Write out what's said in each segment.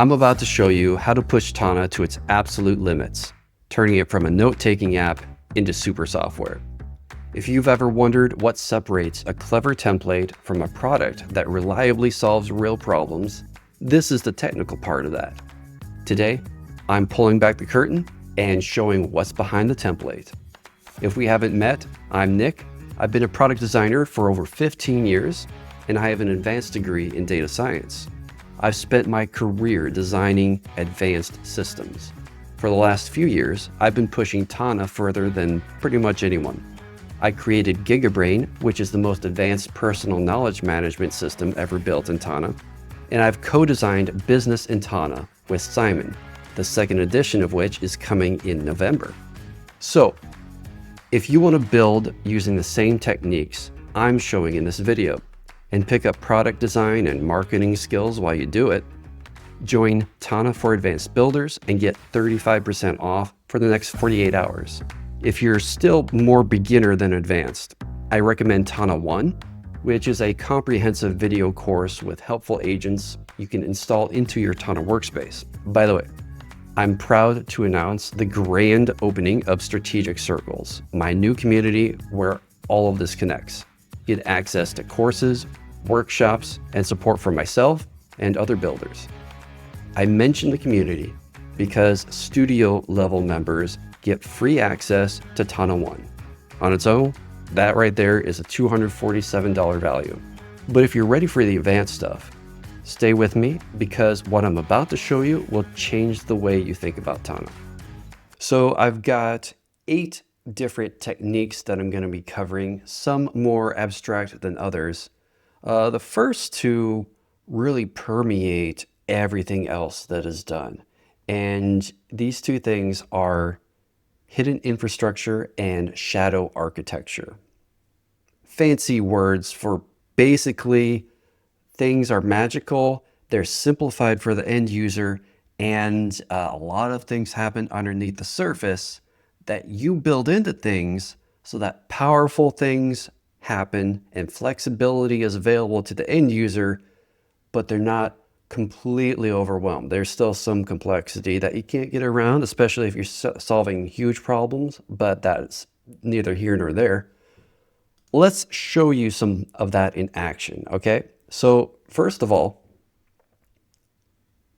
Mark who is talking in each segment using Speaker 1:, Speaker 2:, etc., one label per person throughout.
Speaker 1: I'm about to show you how to push Tana to its absolute limits, turning it from a note-taking app into super software. If you've ever wondered what separates a clever template from a product that reliably solves real problems, this is the technical part of that. Today, I'm pulling back the curtain and showing what's behind the template. If we haven't met, I'm Nick. I've been a product designer for over 15 years, and I have an advanced degree in data science. I've spent my career designing advanced systems. For the last few years, I've been pushing Tana further than pretty much anyone. I created GigaBrain, which is the most advanced personal knowledge management system ever built in Tana, and I've co-designed Business in Tana with Simon, the second edition of which is coming in November. So, if you want to build using the same techniques I'm showing in this video and pick up product design and marketing skills while you do it, join Tana for Advanced Builders and get 35% off for the next 48 hours. If you're still more beginner than advanced, I recommend Tana 1, which is a comprehensive video course with helpful agents you can install into your Tana workspace. By the way, I'm proud to announce the grand opening of Strategic Circles, my new community where all of this connects. You get access to courses, workshops, and support from myself and other builders. I mention the community because studio level members get free access to Tana 1. On its own, that right there is a $247 value. But if you're ready for the advanced stuff, stay with me because what I'm about to show you will change the way you think about Tana. So I've got 8 different techniques that I'm going to be covering, some more abstract than others. The first 2 really permeate everything else that is done. And these 2 things are hidden infrastructure and shadow architecture. Fancy words for basically things are magical, they're simplified for the end user, and a lot of things happen underneath the surface that you build into things so that powerful things happen and flexibility is available to the end user, but they're not completely overwhelmed. There's still some complexity that you can't get around, especially if you're solving huge problems, but that's neither here nor there. Let's show you some of that in action, okay? So first of all,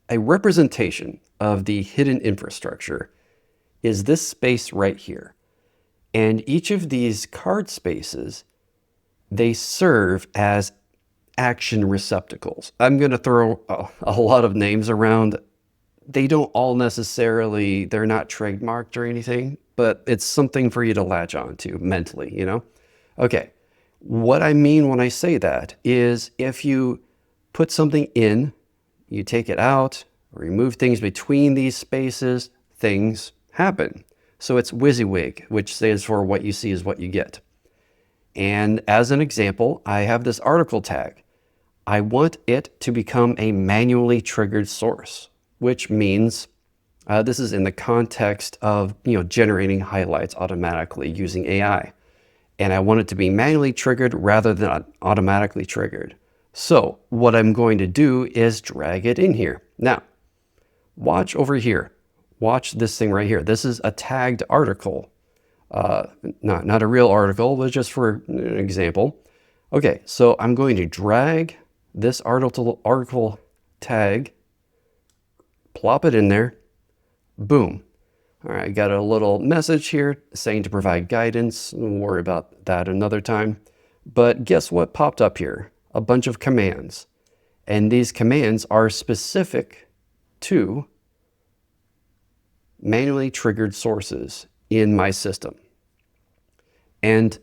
Speaker 1: a representation of the hidden infrastructure is this space right here. And each of these card spaces, they serve as action receptacles. I'm going to throw a lot of names around. They don't all necessarily, they're not trademarked or anything, but it's something for you to latch on to mentally, you know? Okay, what I mean when I say that is if you put something in, you take it out, remove things between these spaces, things happen. So it's WYSIWYG, which stands for what you see is what you get. And as an example, I have this article tag. I want it to become a manually triggered source, which means this is in the context of generating highlights automatically using AI. And I want it to be manually triggered rather than automatically triggered. So what I'm going to do is drag it in here. Now, watch over here. Watch this thing right here. This is a tagged article. Not a real article, but just for an example. Okay, so I'm going to drag this article tag, plop it in there, boom. All right, got a little message here saying to provide guidance. We'll worry about that another time. But guess what popped up here? A bunch of commands. And these commands are specific to manually triggered sources in my system. And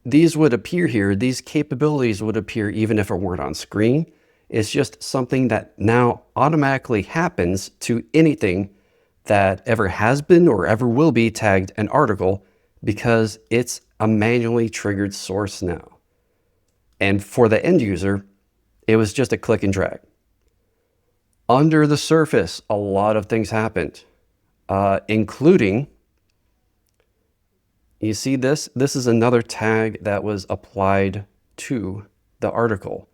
Speaker 1: these would appear here, these capabilities would appear even if it weren't on screen. It's just something that now automatically happens to anything that ever has been or ever will be tagged an article because it's a manually triggered source now. And for the end user, it was just a click and drag. Under the surface, a lot of things happened, including, you see this? This is another tag that was applied to the article.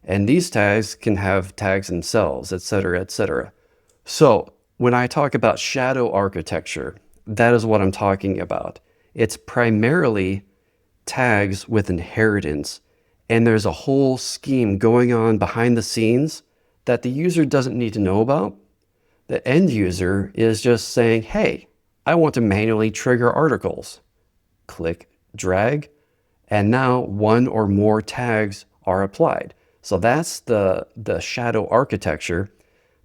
Speaker 1: And these tags can have tags themselves, etc., etc. So when I talk about shadow architecture, that is what I'm talking about. It's primarily tags with inheritance, and there's a whole scheme going on behind the scenes that the user doesn't need to know about. The end user is just saying, hey, I want to manually trigger articles. Click, drag, and now one or more tags are applied. So that's the shadow architecture.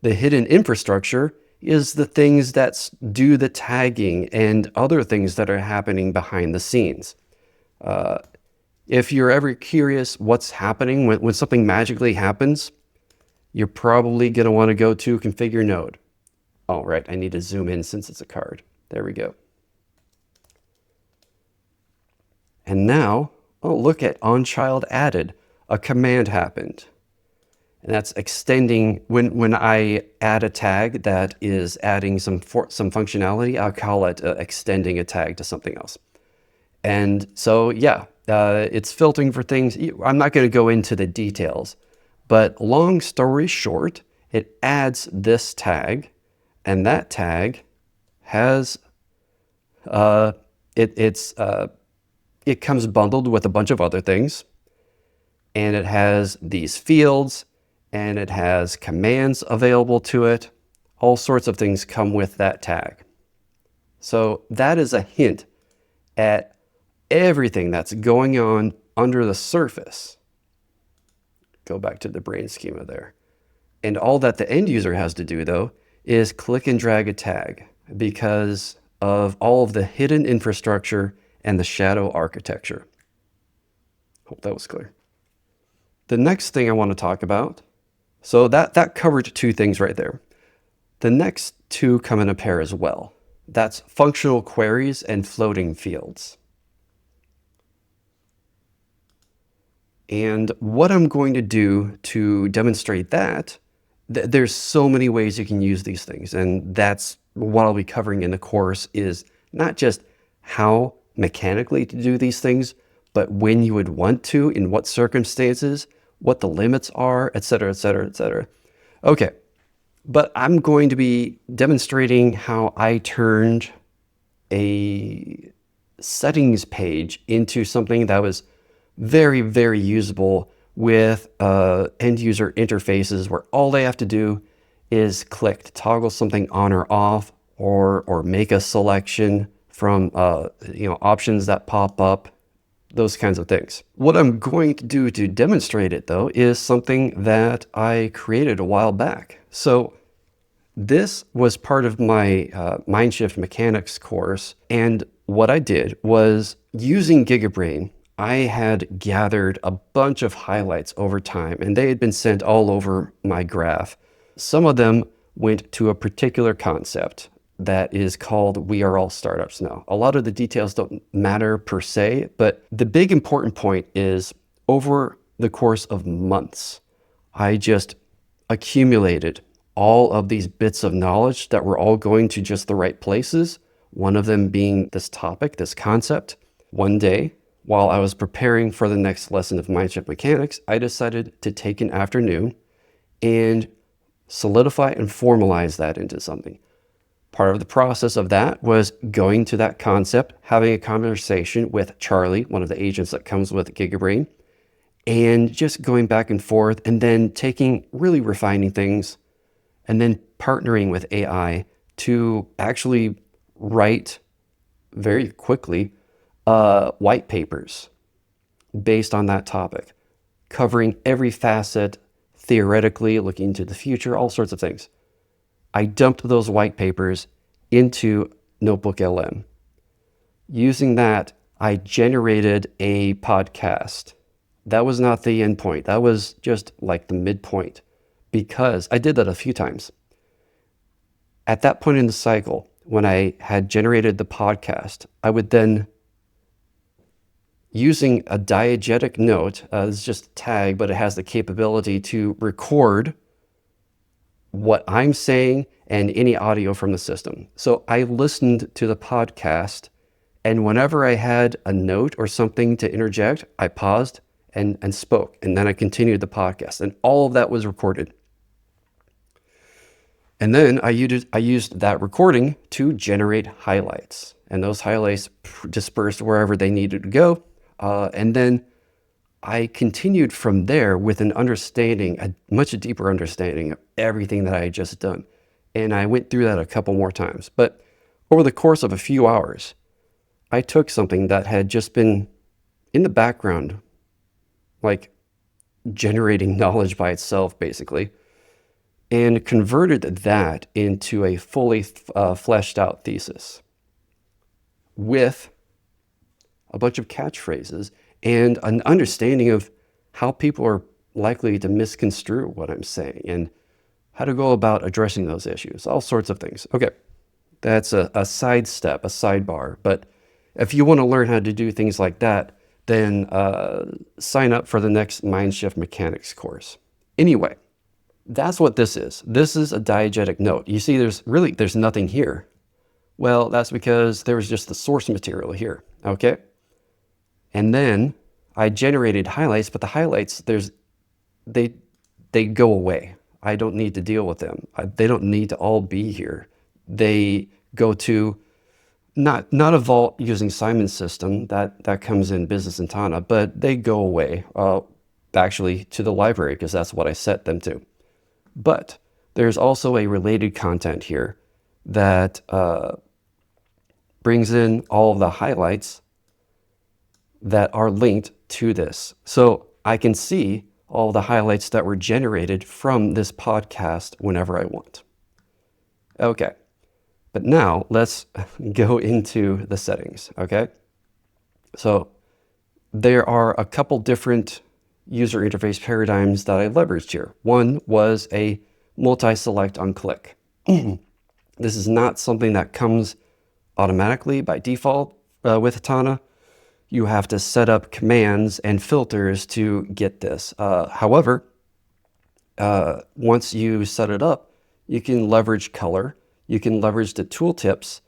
Speaker 1: The hidden infrastructure is the things that do the tagging and other things that are happening behind the scenes. If you're ever curious what's happening when something magically happens, you're probably going to want to go to configure node. Oh, right, I need to zoom in since it's a card. There we go. And now, oh, look at onChild added. A command happened. And that's extending, when I add a tag that is adding some functionality, I'll call it extending a tag to something else. And so, yeah, it's filtering for things. I'm not going to go into the details, but long story short, it adds this tag, and that tag has, it comes bundled with a bunch of other things, and it has these fields, and it has commands available to it. All sorts of things come with that tag. So that is a hint at everything that's going on under the surface. Go back to the brain schema there. And all that the end user has to do, though, is click and drag a tag because of all of the hidden infrastructure and the shadow architecture. Hope that was clear. The next thing I want to talk about, so that covered two things right there. The next two come in a pair as well. That's functional queries and floating fields. And what I'm going to do to demonstrate that, there's so many ways you can use these things. And that's what I'll be covering in the course, is not just how mechanically to do these things, but when you would want to, in what circumstances, what the limits are, et cetera, et cetera, et cetera. Okay, but I'm going to be demonstrating how I turned a settings page into something that was very, very usable with end user interfaces where all they have to do is click to toggle something on or off, or make a selection from options that pop up, those kinds of things. What I'm going to do to demonstrate it, though, is something that I created a while back. So this was part of my Mindshift Mechanics course, and what I did was, using GigaBrain, I had gathered a bunch of highlights over time, and they had been sent all over my graph. Some of them went to a particular concept that is called We Are All Startups Now. A lot of the details don't matter per se, but the big important point is, over the course of months, I just accumulated all of these bits of knowledge that were all going to just the right places, one of them being this topic, this concept. One day, while I was preparing for the next lesson of Mindshift Mechanics, I decided to take an afternoon and solidify and formalize that into something. Part of the process of that was going to that concept, having a conversation with Charlie, one of the agents that comes with GigaBrain, and just going back and forth, and then really refining things, and then partnering with AI to actually write very quickly white papers based on that topic, covering every facet, theoretically, looking into the future, all sorts of things. I dumped those white papers into Notebook LM. Using that, I generated a podcast. That was not the end point. That was just like the midpoint, because I did that a few times. At that point in the cycle, when I had generated the podcast, I would then, using a diegetic note, it's just a tag, but it has the capability to record what I'm saying and any audio from the system. So I listened to the podcast, and whenever I had a note or something to interject, I paused and spoke, and then I continued the podcast, and all of that was recorded. And then I used that recording to generate highlights, and those highlights dispersed wherever they needed to go. And then I continued from there with an understanding, a much deeper understanding of everything that I had just done. And I went through that a couple more times. But over the course of a few hours, I took something that had just been in the background, like generating knowledge by itself, basically, and converted that into a fully fleshed out thesis with a bunch of catchphrases and an understanding of how people are likely to misconstrue what I'm saying and how to go about addressing those issues, all sorts of things. Okay, that's a sidestep, a sidebar. But if you want to learn how to do things like that, then sign up for the next Mindshift Mechanics course. Anyway, that's what this is. This is a diegetic note. You see, there's nothing here. Well, that's because there was just the source material here, okay? And then I generated highlights, but the highlights, they go away. I don't need to deal with them. They don't need to all be here. They go to not a vault using Simon's system that comes in Business in Tana, but they go away actually to the library because that's what I set them to. But there's also a related content here that brings in all of the highlights that are linked to this. So I can see all the highlights that were generated from this podcast whenever I want. Okay, but now let's go into the settings, okay? So there are a couple different user interface paradigms that I leveraged here. One was a multi-select on click. This is not something that comes automatically by default with Tana. You have to set up commands and filters to get this. However, once you set it up, you can leverage color. You can leverage the tooltips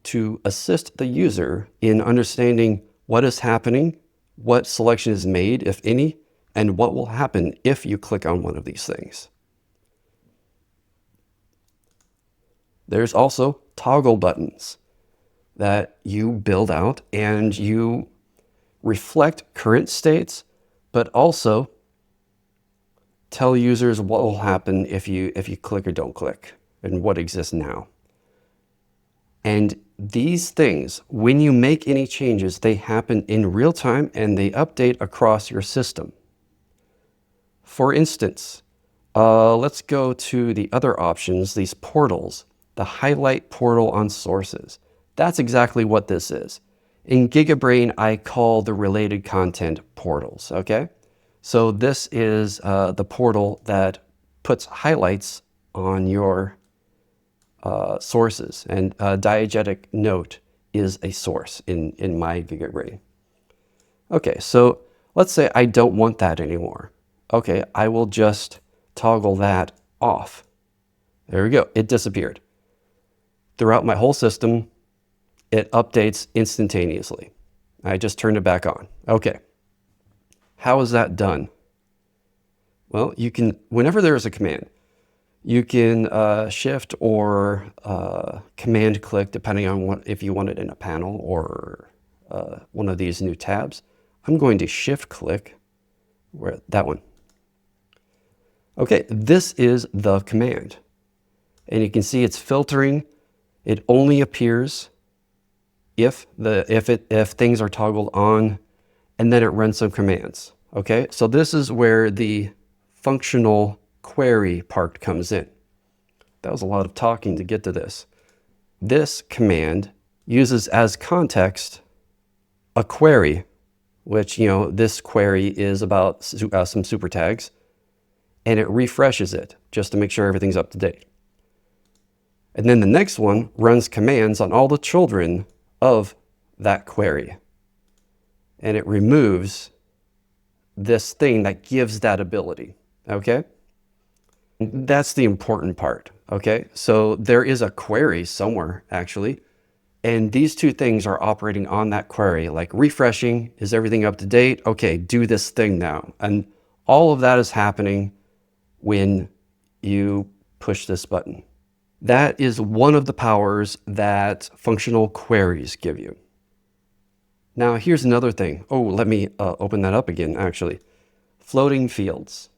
Speaker 1: to assist the user in understanding what is happening, what selection is made, if any, and what will happen if you click on one of these things. There's also toggle buttons that you build out and you reflect current states, but also tell users what will happen if you click or don't click and what exists now. And these things, when you make any changes, they happen in real time and they update across your system. For instance, let's go to the other options, these portals, the highlight portal on sources. That's exactly what this is. In GigaBrain, I call the related content portals, okay? So this is the portal that puts highlights on your sources, and diegetic note is a source in my GigaBrain. Okay, so let's say I don't want that anymore. Okay, I will just toggle that off. There we go, it disappeared. Throughout my whole system, it updates instantaneously. I just turned it back on. Okay, how is that done? Well, you can, whenever there is a command, you can shift or command click depending on if you want it in a panel or one of these new tabs. I'm going to shift click that one. Okay, this is the command. And you can see it's filtering. It only appears if things are toggled on, and then it runs some commands. Okay, so this is where the functional query part comes in. That was a lot of talking to get to this. This command uses as context a query, which, this query is about some super tags, and it refreshes it just to make sure everything's up to date. And then the next one runs commands on all the children of that query. And it removes this thing that gives that ability, okay? That's the important part, okay? So there is a query somewhere, actually, and these two things are operating on that query, like refreshing, is everything up to date? Okay, do this thing now. And all of that is happening when you push this button. That is one of the powers that functional queries give you. Now, here's another thing. Oh, let me open that up again, actually. Floating fields.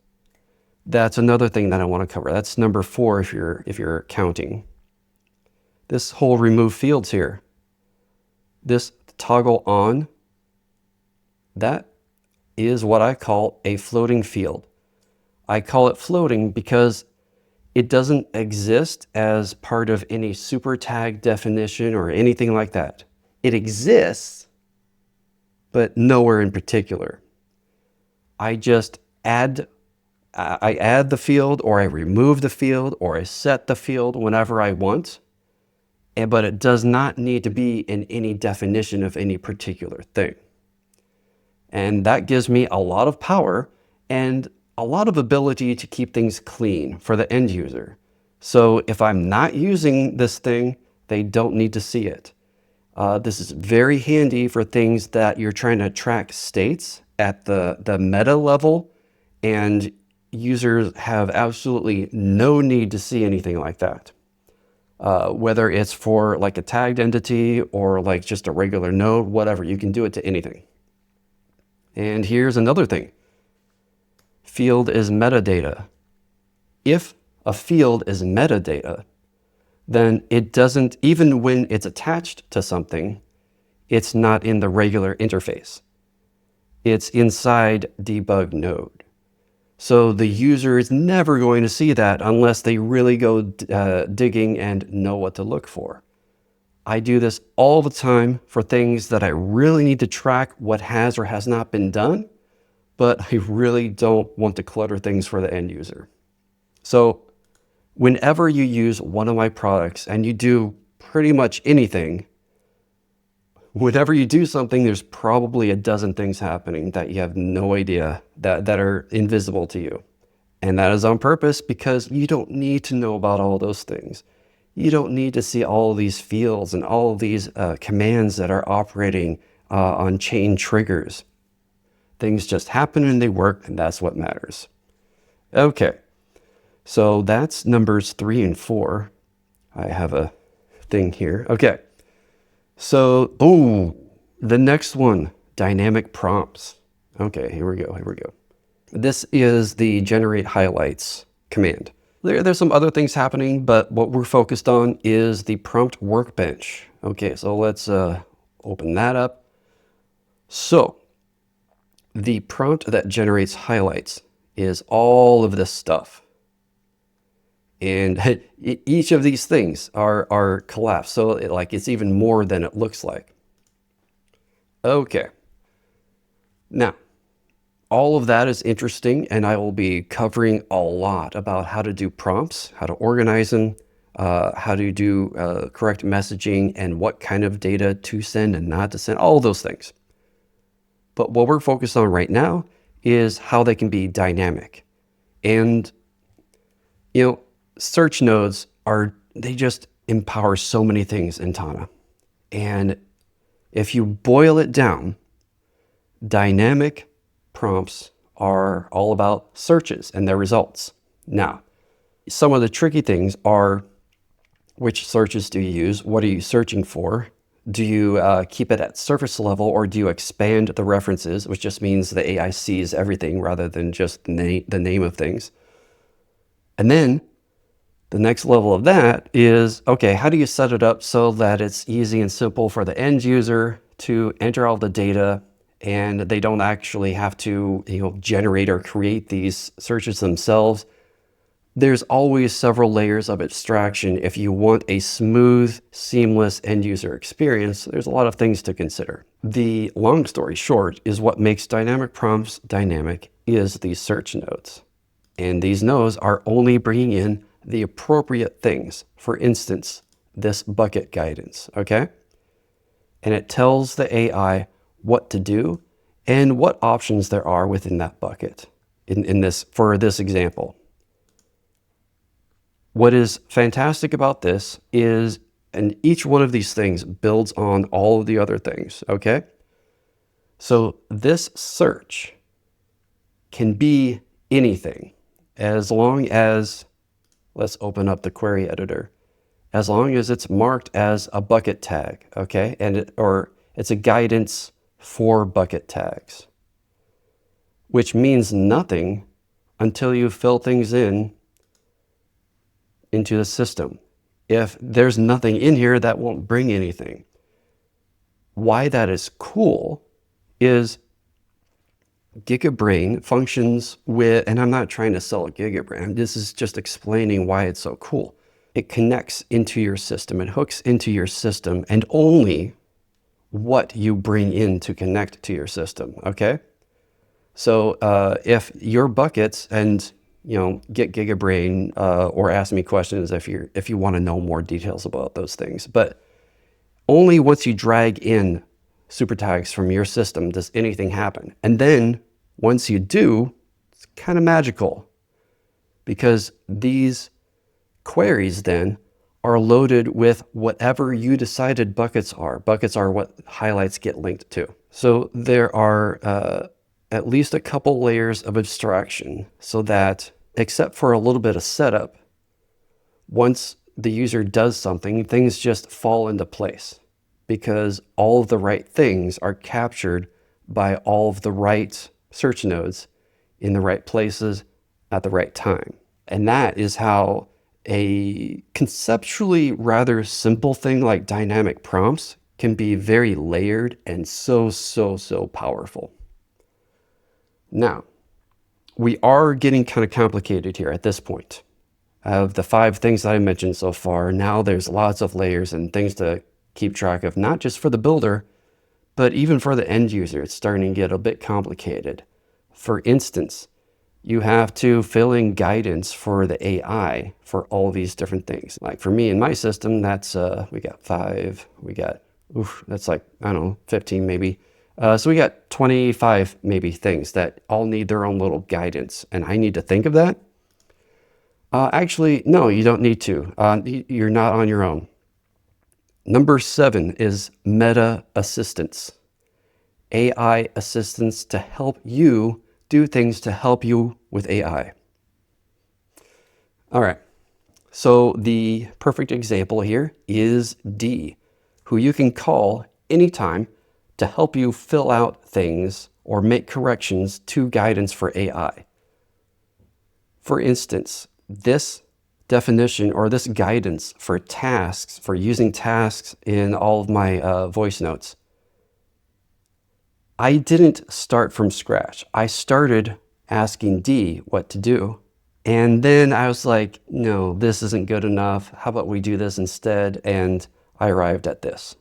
Speaker 1: That's another thing that I want to cover. That's number 4 if you're counting. This whole remove fields here. This toggle on, that is what I call a floating field. I call it floating because it doesn't exist as part of any super tag definition or anything like that. It exists, but nowhere in particular. I just add the field, or I remove the field, or I set the field whenever I want, but it does not need to be in any definition of any particular thing. And that gives me a lot of power and a lot of ability to keep things clean for the end user. So if I'm not using this thing, they don't need to see it. This is very handy for things that you're trying to track states at the meta level, and users have absolutely no need to see anything like that. Whether it's for like a tagged entity or like just a regular node, whatever, you can do it to anything. And here's another thing. Field is metadata. If a field is metadata, then it doesn't, even when it's attached to something, it's not in the regular interface. It's inside debug node. So the user is never going to see that unless they really go digging and know what to look for. I do this all the time for things that I really need to track what has or has not been done, but I really don't want to clutter things for the end user. So whenever you use one of my products and you do pretty much anything, whenever you do something, there's probably a dozen things happening that you have no idea that are invisible to you. And that is on purpose because you don't need to know about all those things. You don't need to see all of these fields and all of these commands that are operating on chain triggers. Things just happen and they work, and that's what matters. Okay, so that's numbers 3 and 4. I have a thing here. Okay, so, the next one, dynamic prompts. Okay, here we go. This is the generate highlights command. There's some other things happening, but what we're focused on is the prompt workbench. Okay, so let's open that up. So the prompt that generates highlights is all of this stuff. And each of these things are collapsed. So it's even more than it looks like. Okay. Now, all of that is interesting, and I will be covering a lot about how to do prompts, how to organize them, how to do correct messaging, and what kind of data to send and not to send, all those things. But what we're focused on right now is how they can be dynamic. And, search nodes they just empower so many things in Tana. And if you boil it down, dynamic prompts are all about searches and their results. Now, some of the tricky things are, which searches do you use? What are you searching for? Do you keep it at surface level, or do you expand the references, which just means the AI sees everything rather than just the name of things? And then the next level of that is, okay, how do you set it up so that it's easy and simple for the end user to enter all the data, and they don't actually have to generate or create these searches themselves? There's always several layers of abstraction. If you want a smooth, seamless end user experience, there's a lot of things to consider. The long story short is what makes dynamic prompts dynamic is these search nodes. And these nodes are only bringing in the appropriate things. For instance, this bucket guidance, okay? And it tells the AI what to do and what options there are within that bucket for this example. What is fantastic about this is, and each one of these things builds on all of the other things, okay? So this search can be anything as long as, let's open up the query editor. as long as it's marked as a bucket tag, okay? Or it's a guidance for bucket tags, which means nothing until you fill things into the system. If there's nothing in here, that won't bring anything. Why that is cool is GigaBrain functions with, and I'm not trying to sell a GigaBrain, this is just explaining why it's so cool. It connects into your system, it hooks into your system, and only what you bring in to connect to your system, okay? So if your buckets, and get GigaBrain or ask me questions if you want to know more details about those things, but only once you drag in super tags from your system does anything happen. And then once you do, it's kind of magical, because these queries then are loaded with whatever you decided buckets are. Buckets are what highlights get linked to. So there are at least a couple layers of abstraction, so that except for a little bit of setup, once the user does something, things just fall into place, because all of the right things are captured by all of the right search nodes in the right places at the right time. And that is how a conceptually rather simple thing like dynamic prompts can be very layered and so powerful. Now, we are getting kind of complicated here at this point. Of the 5 things that I mentioned so far, now there's lots of layers and things to keep track of, not just for the builder, but even for the end user. It's starting to get a bit complicated. For instance, you have to fill in guidance for the AI for all these different things. Like for me in my system, that's we got 5, we got, that's like, I don't know, 15 maybe. So we got 25 maybe things that all need their own little guidance, and I need to think of that. Actually, no, you don't need to. You're not on your own. Number 7 is meta assistance. AI assistance to help you do things to help you with AI. All right, so the perfect example here is D, who you can call anytime to help you fill out things or make corrections to guidance for AI. For instance, this definition or this guidance for tasks, for using tasks in all of my voice notes, I didn't start from scratch. I started asking D what to do. And then I was like, no, this isn't good enough. How about we do this instead? And I arrived at this.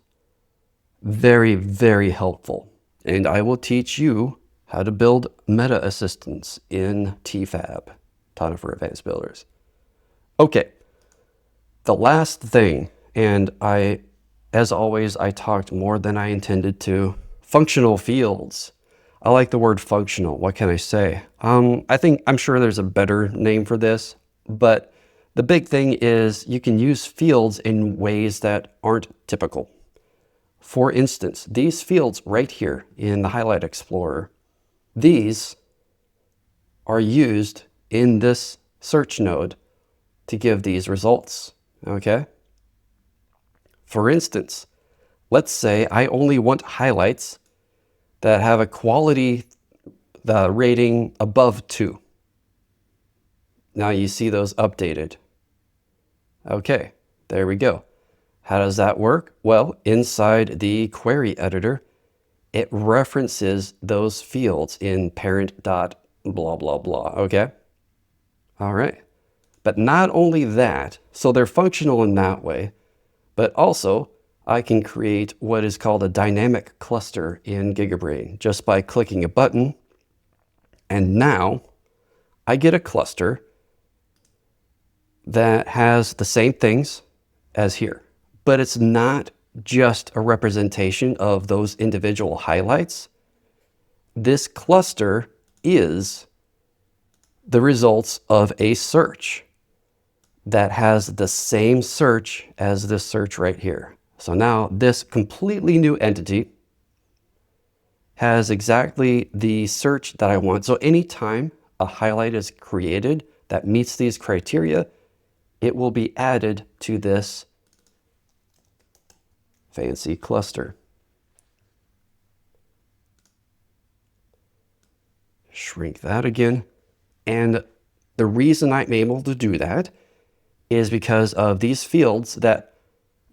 Speaker 1: Very, very helpful. And I will teach you how to build meta assistants in TFAB, Tana for Advanced Builders. Okay, the last thing, and as always, I talked more than I intended to. Functional fields. I like the word functional. What can I say? I'm sure there's a better name for this, but the big thing is you can use fields in ways that aren't typical. For instance, these fields right here in the Highlight Explorer, these are used in this search node to give these results, okay? For instance, let's say I only want highlights that have a quality rating above 2. Now you see those updated. Okay, there we go. How does that work? Well, inside the query editor, it references those fields in parent dot blah, blah, blah, okay? All right. But not only that, so they're functional in that way, but also I can create what is called a dynamic cluster in GigaBrain just by clicking a button. And now I get a cluster that has the same things as here, but it's not just a representation of those individual highlights. This cluster is the results of a search that has the same search as this search right here. So now this completely new entity has exactly the search that I want. So anytime a highlight is created that meets these criteria, it will be added to this fancy cluster. Shrink that again. And the reason I'm able to do that is because of these fields that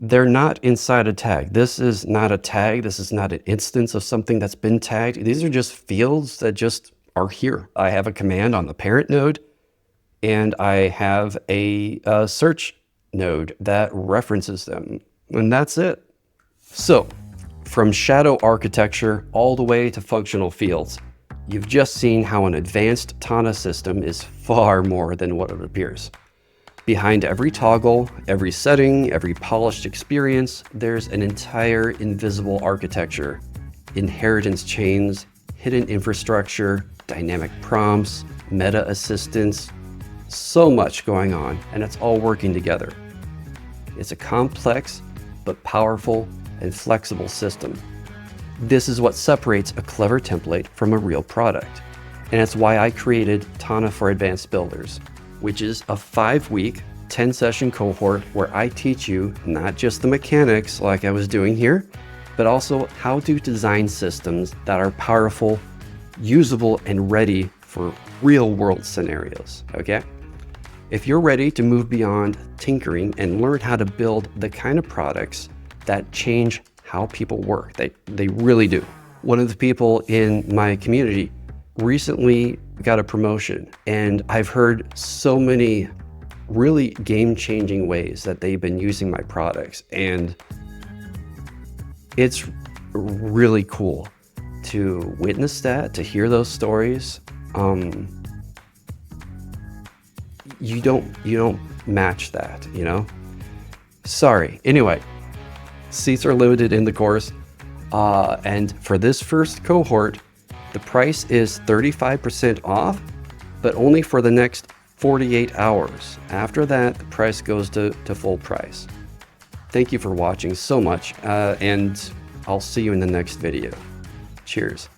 Speaker 1: they're not inside a tag. This is not a tag. This is not an instance of something that's been tagged. These are just fields that just are here. I have a command on the parent node, and I have a search node that references them, and that's it. So from shadow architecture all the way to functional fields, you've just seen how an advanced Tana system is far more than what it appears. Behind every toggle, every setting, every polished experience, there's an entire invisible architecture, inheritance chains, hidden infrastructure, dynamic prompts, meta assistance, so much going on, and it's all working together. It's a complex but powerful and flexible system. This is what separates a clever template from a real product. And it's why I created Tana for Advanced Builders, which is a 5-week, 10-session cohort where I teach you not just the mechanics like I was doing here, but also how to design systems that are powerful, usable, and ready for real-world scenarios, okay? If you're ready to move beyond tinkering and learn how to build the kind of products that change how people work, they really do. One of the people in my community recently got a promotion, and I've heard so many really game-changing ways that they've been using my products, and it's really cool to witness that, to hear those stories. You don't match that, you know? Sorry. Anyway, seats are limited in the course, and for this first cohort, the price is 35% off, but only for the next 48 hours. After that, the price goes to full price. Thank you for watching so much, and I'll see you in the next video. Cheers.